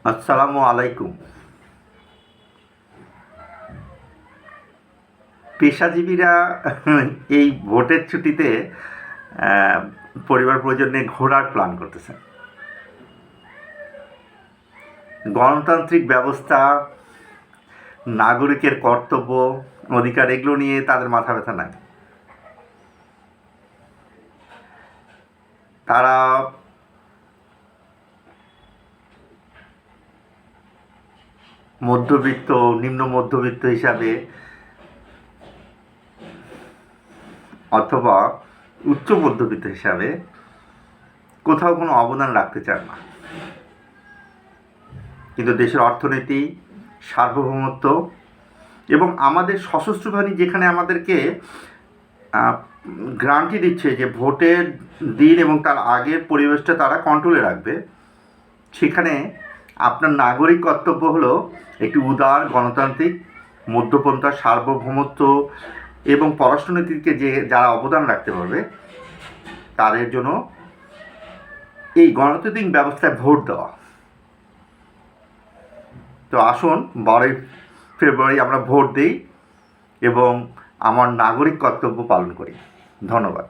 আসসালামু আলাইকুম। পেশাজীবীরা এই ভোটের ছুটিতে আহ, পরিবার পরিজন নিয়ে ঘোরার প্ল্যান করতেছেন। গণতান্ত্রিক ব্যবস্থা, নাগরিকের কর্তব্য, অধিকার এগুলো নিয়ে তাদের মাথা ব্যথা নাই। তারা মধ্যবিত্ত, নিম্ন মধ্যবিত্ত হিসাবে অথবা উচ্চ মধ্যবিত্ত হিসাবে কোথাও কোনো অবদান রাখতে চান না, কিন্তু দেশের অর্থনীতি, সার্বভৌমত্ব এবং আমাদের সশস্ত্র বাহিনী যেখানে আমাদেরকে গ্রান্টি দিচ্ছে যে ভোটের দিন এবং তার আগের পরিবেশটা তারা কন্ট্রোলে রাখবে, সেখানে আপনার নাগরিক কর্তব্য হলো একটি উদার গণতান্ত্রিক মধ্যপন্থা, সার্বভৌমত্ব এবং পররাষ্ট্রনীতিকে যারা অবদান রাখতে পারবে তাদের জন্য এই গণতান্ত্রিক ব্যবস্থায় ভোট দেওয়া। তো আসুন 12 ফেব্রুয়ারি আমরা ভোট দিই এবং আমার নাগরিক কর্তব্য পালন করি। ধন্যবাদ।